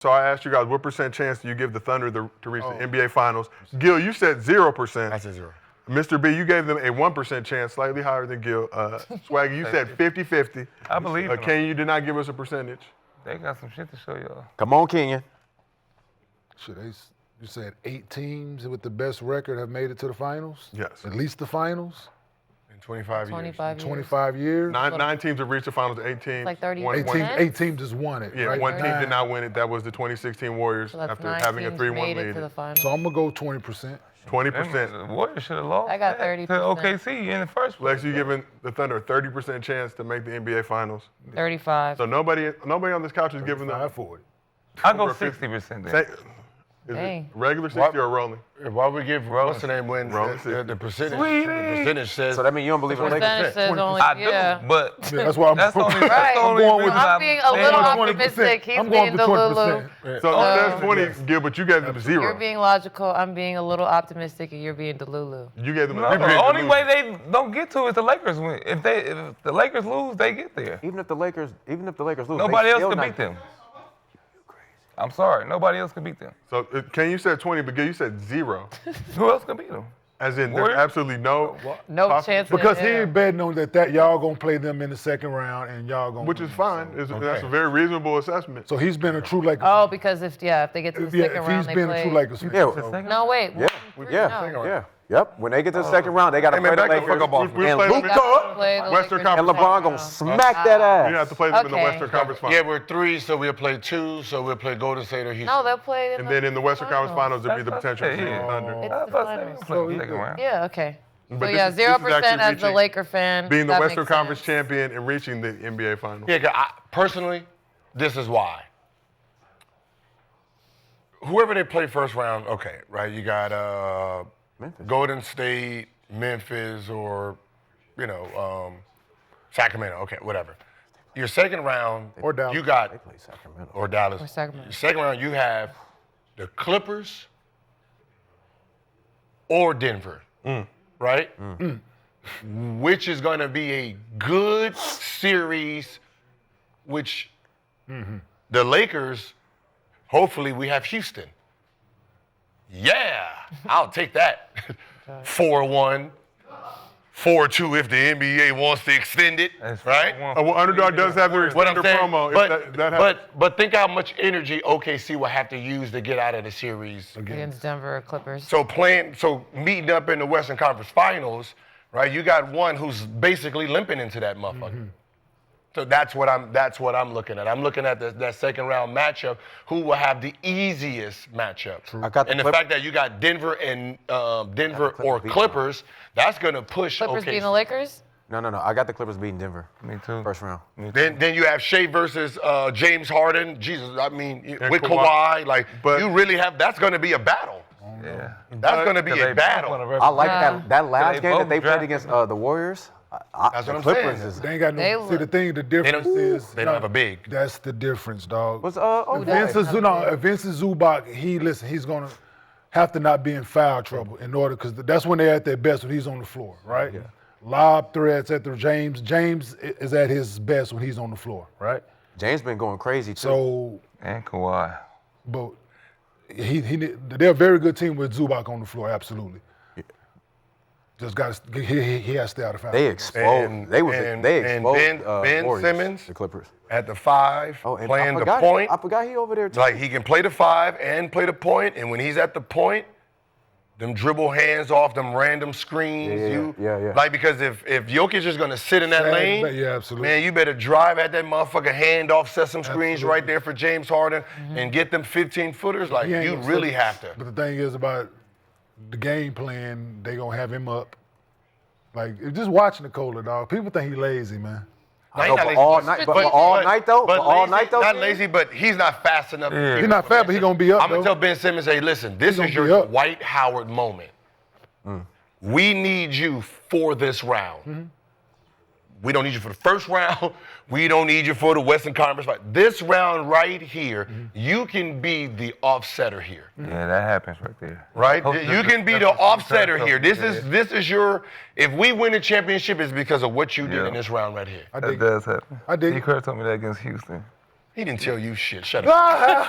So I asked you guys, what % chance do you give the Thunder to reach the NBA Finals? Gil, you said 0%. I said 0. Mr. B, you gave them a 1% chance, slightly higher than Gil. Swaggy, you said 50-50. I believe in them. Kenyon, you did not give us a percentage. They got some shit to show y'all. Come on, Kenyon. Shit, you said 8 teams with the best record have made it to the finals? Yes. At least the finals? In 25 years. 25 years. 25 years? Nine teams have reached the finals, 8 teams. Like 30 One- years. Eight teams just won it, Yeah, right? one team did not win it. That was the 2016 Warriors So that's after 9 having a teams 3-1 made it to the lead. finals. So I'm going to go 20%. 20%. The Warriors should have lost. I got that 30%. to OKC in the first place. Lex, you giving the Thunder a 30% chance to make the NBA Finals. 35. So nobody on this couch is giving them. 40. I go 60% then. Is it Dang. regular 60 or rolling? Why would we give what's the name when the percentage? Sweetie. The percentage says. So that means you don't believe in Lakers? Percentage says only, I do, yeah. but Yeah, that's why I'm that's the only, that's Right. the only I'm going reason with- I'm being a little I'm optimistic. He's I'm being going to Delulu. 20%. So that's 20, Gil, but you gave them 0. You're being logical. I'm being a little optimistic, and you're being Delulu. You gave them No, the only way they don't get to it is the Lakers win. If the Lakers lose, they get there. Even if the Lakers lose, Nobody they else still can not- beat them. I'm sorry, nobody else can beat them. So Ken, you said 20, but Gil, you said 0. Who else can beat them? As in, there's Warriors? absolutely no chance. Because he yeah. ain't betting on that y'all going to play them in the second round and y'all going to which is fine. That's a very reasonable assessment. So he's been a true Lakers Oh, because if they get to the second if round, he's they been play. a true Lakers fan. Yeah, No, wait. Yep. When they get to the second round, they got to Hey, play man, the back the Lakers. fuck up off me. We And play them Luka Western and Conference LeBron gonna smack that ass. You have to play them in the Okay. Western Conference Finals. Yeah, we're 3, so we'll play 2, so we'll play Golden State or Houston. No, they'll play And then in the Western Conference Finals, there'll be the That's potential to see the yeah. Thunder. It's That's the what I'm finals. saying. We play the second round. Yeah, okay. So But yeah, this is 0% actually as the reaching- Laker fan. Being the that Western makes Conference sense. champion and reaching the NBA Finals. Yeah, personally, this is why. Whoever they play first round, okay, right? You got Golden State, Memphis, or Sacramento. Okay, whatever. Your second round, Or Dallas. you got They play Sacramento. or Dallas. Or Sacramento. Your second round, you have the Clippers or Denver, right? Which is going to be a good series, which the Lakers, hopefully we have Houston. Yeah, I'll take that. 4-1, 4-2 if the NBA wants to extend it, That's right? 4-1. Well, Underdog does have their What I'm extender saying, promo. If that happens. but think how much energy OKC will have to use to get out of the series. Against Denver Clippers. So meeting up in the Western Conference Finals, right? You got one who's basically limping into that motherfucker. So that's what I'm looking at. I'm looking at that second round matchup. Who will have the easiest matchup? And the fact that you got Denver and Denver or Clippers, that's gonna push Clippers OKC. beating the Lakers? No. I got the Clippers beating Denver. Me too. First round. Then you have Shai versus James Harden. Jesus, I mean, with Kawhi. Kawhi, like But- you really have. That's gonna be a battle. Yeah. That's gonna be a battle. I like that last They game that both they played drafted against the Warriors. That's what I'm Clippers saying. is They ain't got They no. See, look- the thing, the difference is they don't have a big. That's the difference, dog. was Vince Zubac, he's gonna have to not be in foul trouble in order, because that's when they're at their best, when he's on the floor, right? Yeah. Lob threats at the James. James is at his best when he's on the floor, right? James been going crazy too. So, And Kawhi. but they're a very good team with Zubac on the floor, absolutely. Just got he has to stay out of foul. They exposed. They exposed Ben Warriors, Simmons the Clippers. at the 5, And playing I the forgot point. I forgot he over there too. Like he can play the 5 and play the point, and when he's at the point, them dribble hands off them random screens. Yeah. Like, because if Jokic is gonna sit in that lane, yeah, absolutely. man, you better drive at that motherfucker, hand off, set some screens right there for James Harden, and get them 15-footers. Like, He ain't you gonna really flip. have to. But the thing is about the game plan, they gonna have him up. Like, just watching Nikola, dog. People think he lazy, man. Now, No, he's not but lazy, all night- but all night, though? But But all lazy- night, though, Not man? lazy, but he's not fast enough. Yeah. He's not fat, but he gonna be up, I'm gonna though. tell Ben Simmons, hey, listen, this gonna is be your up. Dwight Howard moment. We need you for this round. We don't need you for the first round. We don't need you for the Western Conference fight. This round right here, you can be the offsetter here. Yeah, that happens right there. Right? Hope You can be the that's what you're offsetter trying here. to This is your, if we win the championship, it's because of what you did Yeah. in this round right here. I That dig it. does happen. I dig it. D. Kerr told me that against Houston. He didn't tell you shit. Shut up.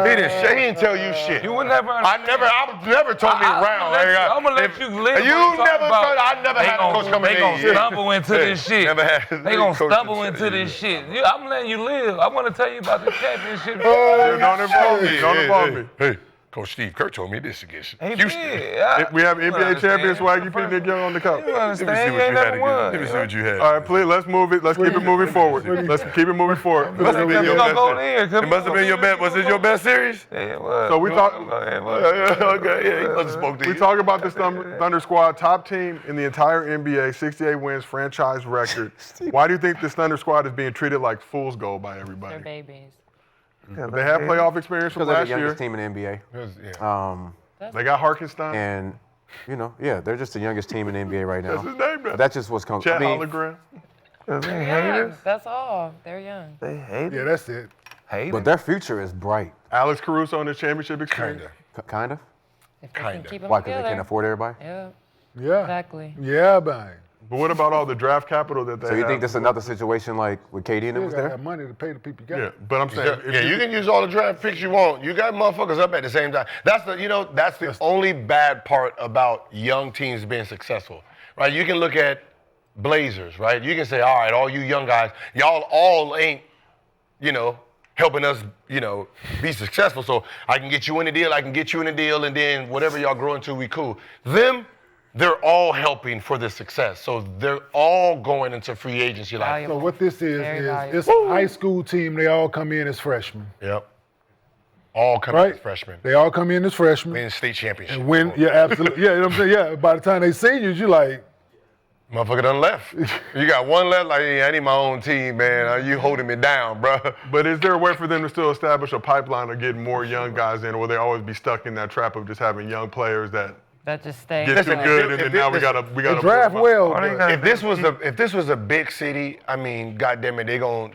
He didn't tell you shit. You would never I never told me around. I'm gonna let you live. You never told. I never had a coach come in. They gonna stumble into this shit. Never had. They gonna stumble into this shit. I'm letting you live. I want to tell you about the championship. Don't involve me. Don't involve me. Hey, Coach Steve Kerr told me this against He Houston. did. We have NBA champion Swag. You put Nick Young on the couch. You Let me understand? see You what ain't you had never again. won. Let me see what you had. All right, please, let's move it. Let's keep it moving forward. Let's keep it moving forward. You gonna go there? It must have been your best. Was it your best series? Yeah, it was. So we talk. Okay, yeah, he must have spoke to you. We talk about this Thunder squad, top team in the entire NBA, 68 wins, franchise record. Why do you think this Thunder squad is being treated like fool's gold by They're everybody? babies. They have playoff experience from Because they're the last year. youngest team in the NBA. They got Harkenstein. And, they're just the youngest team in the NBA right now. That's his name, man. That's just what's coming. Chet Holmgren. They haters. That's all. They're young. They hate Yeah, that's it. But their future is bright. Alex Caruso in his championship experience. Kind of. If they Kinda. can keep them Why? Because they together. can't afford everybody? Yeah, Yeah. exactly. Yeah, man. But what about all the draft capital that they So you have? think this is another situation like with KD and them You was gotta there? have money to pay the people you got. Yeah, but I'm saying, Yeah, you can use all the draft picks you want. You got motherfuckers up at the same time. That's the only bad part about young teams being successful, right? You can look at Blazers, right? You can say, all right, all you young guys, y'all all ain't, helping us, be successful. So I can get you in the deal, I can get you in the deal, and then whatever y'all grow into, we cool. They're all helping for this success. So they're all going into free agency. Like, Valuable. So what this is Very valuable. it's a high school team. They all come in as freshmen, yep. All coming right? as freshmen. They all come in as freshmen Win state championship. and win. Yeah, absolutely. Yeah, you know what I'm saying? Yeah, by the time they seniors, you like, Motherfucker done left. You got one left, like, I need my own team, man. You holding me down, bro. but is there a way for them to still establish a pipeline of getting more young guys in, or will they always be stuck in that trap of just having young players that That just stay. get too good, and then now we gotta they draft well, but If this was a big city, I mean, goddamn it, they'll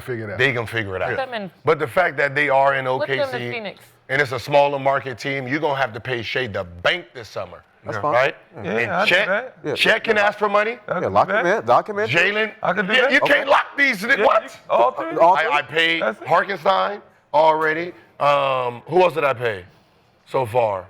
figure it out. they gonna figure it out. them in- But the fact that they are in Flip them to OKC Phoenix. and it's a smaller market team, you're gonna have to pay Shai the bank this summer. That's fine. Right? Yeah, and I do that. Yeah. Chet can ask for money. Yeah, lock him in. Lock him in. Jalen, I can do yeah, that. you Okay. can't lock these. What? All three? I paid That's it. Harkenstein already. Who else did I pay so far?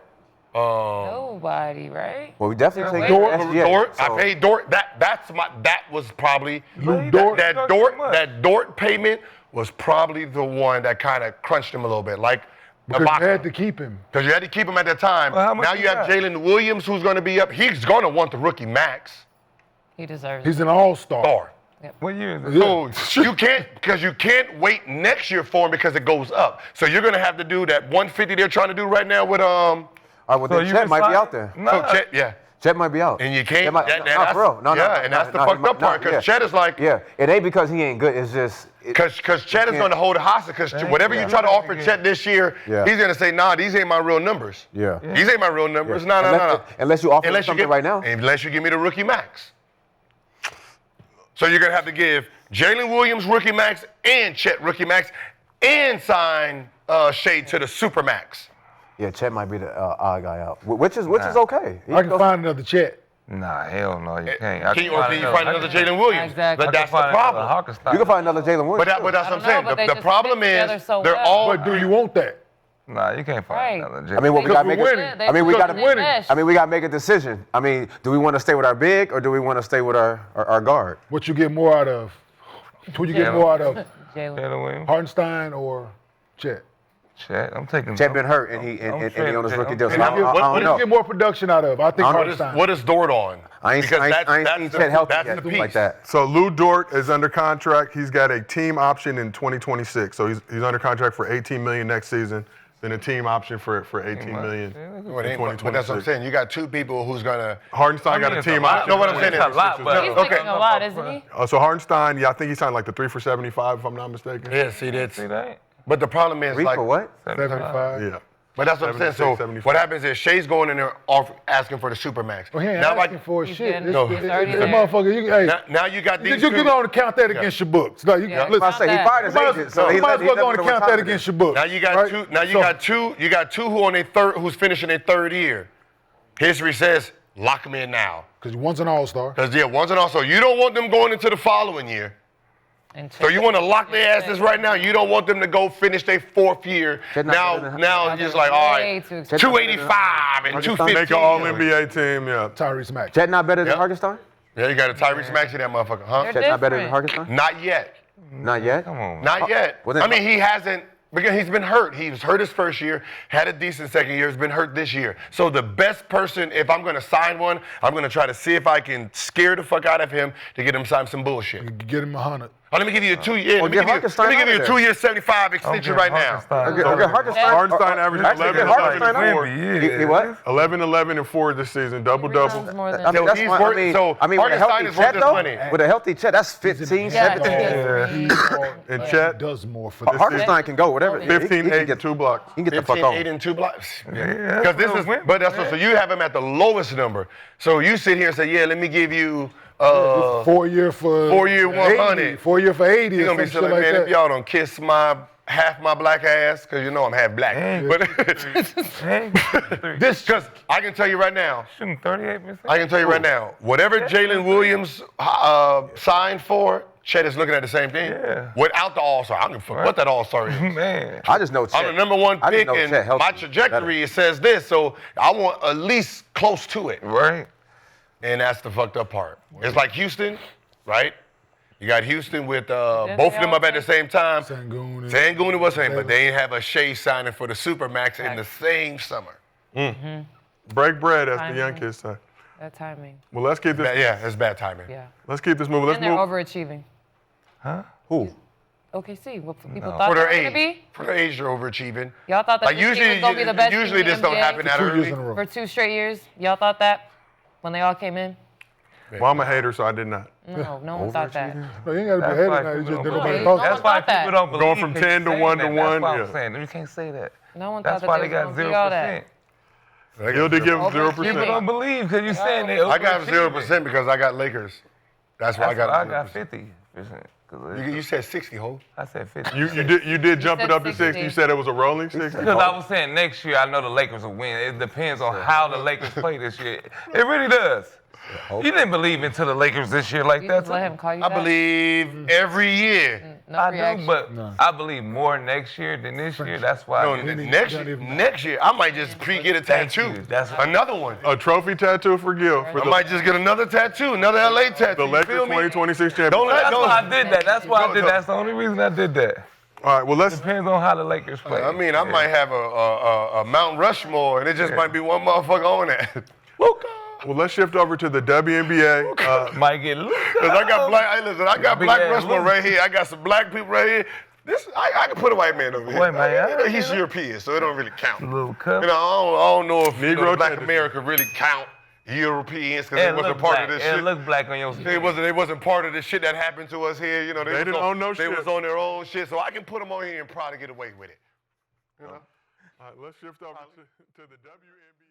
Nobody, right? Well, we definitely take Dort. SGA, Dort. so- I paid Dort. That was probably Lou Dort. that Dort payment was probably the one that kind of crunched him a little bit, like because you Ibaka. had to keep him. Because you had to keep him at that time. Well, how much Now you you have got? Jalen Williams, who's going to be up. He's going to want the rookie max He deserves He's it. an all-star. star. What year is it? So you can't wait next year for him because it goes up. So you're going to have to do that 150 they're trying to do right now with All right, well, then you Chet might be resign- out there. Nah. Chet, yeah. Chet might be out. And you can't. Chet might- that- no, that's, for real. No, and that's the fucked up part because yeah. Chet is like. Yeah, it ain't because he ain't good. It's just Because Chet is going to hold it hostage. Because whatever you try to offer Chet this year, Yeah. he's going to say, nah, these ain't my real numbers. Yeah. These ain't my real numbers. No. Unless you offer him something give, right now. Unless you give me the rookie max. So you're going to have to give Jalen Williams rookie max and Chet rookie max and sign Shai to the super max. Yeah, Chet might be the odd guy out, which is okay. He I can find another Chet. Nah, hell no, you can't. Can you find another Jalen Williams? Exactly. But that's the problem. You can find another Jalen Williams. But that's what I'm I don't saying. know, but they The just problem fit together is so they're well. all. But do you want that? Nah, you can't Right. find another I mean, what we got to Because make we're it. winning. I mean, we got to Because we're winning. I mean, we got to make a decision. I mean, do we want to stay with our big or do we want to stay with our guard? What you get more out of? Who you get more out of? Jalen. Jalen Williams. Hartenstein or Chet? Chet, I'm taking. Chet been hurt and he on his rookie deal. So And I I'm- don't What do you know. get more production out of? I think Hartenstein. What is Dort on? I ain't Because seen Chet healthy that's yet the piece. like that. So Lou Dort is under contract. He's got a team option in 2026. So he's under contract for $18 million next season, then a team option for $18 million Well, in it ain't- but that's what I'm 2026. saying. You got two people who's gonna. Hartenstein got a team option. know what I'm saying? It's a lot, but He's Okay. making a lot, isn't he? So Hartenstein, yeah, I think he signed like the 3 for 75, if I'm not mistaken. Yeah, see that's. see that? But the problem is 3 like. for what? 75. Yeah. But that's what I'm saying. 76, So 75. what happens is Shai's going in there asking for the super max. Well, he ain't now, asking for He's shit. getting- It's- he's it's- already it's- there. motherfucker, you, hey, now you got these. you two- can go and count that against your books. No, you Yeah. listen, I say he fired his agent, so he you might as well go let and count that against your books. Now you got right? two. Now you So- got two. You got two who on their third, who's finishing their third year. History says lock them in now. Because one's an all-star. Because one's an also. You don't want them going into the following year. And So you want to lock their asses right now? You don't want them to go finish their 4th year. Chet not better than- Now you're just like, all right, Way too expensive. 285 and Chet 215. Make an All-NBA team, yeah. Tyrese Maxey. Chet not better than Yep. Hartenstein? Yeah, you got a Tyrese Maxey, that motherfucker, huh? They're Chet not better than different. Hartenstein? Not yet. Not yet? Come on. Not yet. Well, then- I mean, he hasn't, because he's been hurt. He was hurt his first year, had a decent second year, has been hurt this year. So the best person, if I'm going to sign one, I'm going to try to see if I can scare the fuck out of him to get him signed some bullshit. Get him 100. Oh, let me give you a 2 year. Let me get give you Hartenstein a out of there. 2 year 75 extension right now. Okay, Hartenstein. Hartenstein averaged Actually, 11, get Hartenstein 11, and out. 4. He what? 11, 11, and 4 this season, double-double. Rebounds more than- I mean, So that's he's why, worth- I mean, so with a Hartenstein healthy is worth Chet his though, money. with a healthy Chet, that's 15, Yeah, 17. And Chet? does more for this. Hartenstein can go, whatever. 15, He 8, can get and 2 blocks. He can get the 15, fuck 8, on. and 2 blocks. Yeah, Because this is, but that's what, so you have him at the lowest number. So you sit here and say, yeah, let me give you 4 year for 4 year 100. 80, 4 year for 80. You're Or gonna be some silly, shit man, like if that. y'all don't kiss half my black ass, because you know I'm half black. But this, because I can tell you right now, Shooting 38%. I can tell you right now, whatever Jalen Williams signed for, Chet is looking at the same thing. Yeah. Without the All-Star. I don't give a fuck what that All-Star is. Man. I just know Chet. I'm the number 1 I just pick, know and Chet healthy. my trajectory, it says this, so I want at least close to it. Right. And that's the fucked up part. It's like Houston, right? You got Houston with both they of them all up at the same time. Sangoon. Sangoon was saying, but they ain't have a Shea signing for the Supermax in the same summer. Break bread, as the Timing. young kids say. That timing. Well, let's keep this. Yeah, that's bad timing. Yeah. Let's keep this moving. Let's And they're move. overachieving. Who? OKC. What people thought For they their were going to age. be? For their age, they're overachieving. Y'all thought that Like this year usually, was going to be the best usually team in this the don't NBA happen that 2 years early. in a row. for 2 straight years. Y'all thought that when they all came in? Well, I'm a hater, so I did not. No, no one thought that. No, you ain't got to be That's ahead why of that. You people just don't nobody believe. No talk. one That's why thought that. people don't believe. Going from because 10 to you're 1 to saying 1, that. That's why yeah. I'm saying. You can't say that. No one That's thought why that they got was all 0%. that. He'll give them Overachieving. 0%. People don't believe because you're saying they I got overachieving. 0% because I got Lakers. That's why That's I why got I got 50%. 'cause You said 60, ho. I said 50. You did jump said it up to 60. 60. You said it was a rolling 60. Because I was saying next year, I know the Lakers will win. It depends on how the Lakers play this year. It really does. You didn't believe into the Lakers this year like You that. just let him call you I that? believe every year. No I reaction. do, but I believe more next year than this year. That's why. No, I did. next year, I might just get a Thank tattoo. you. That's- Another one. A trophy tattoo for Gil for I the might just get another tattoo, another LA tattoo. the you Lakers feel me? 2026 Don't championship. let That's no. why I did that. That's why I did No. that. That's the only reason I did that. All right, well, let's. Depends on how the Lakers play. I mean, I might have a Mount Rushmore, and it just might be one motherfucker on that. Luka. Well, let's shift over to the WNBA. Might get loose. Cause I got black. Hey, listen, I got Big black ass Rushmore Luka. right here. I got some black people right here. This I can put a white man over here. Wait, man, You know, he's European, so it don't really count. Little cup. You know, I don't know if Negro Black tendency. America really count Europeans because And they wasn't look part black. of this And shit. look black on your skin. They wasn't part of the shit that happened to us here. You know, They was didn't on, own no They shit. was on their own shit, so I can put them on here and probably get away with it. You know? All right, let's shift over to the WNBA.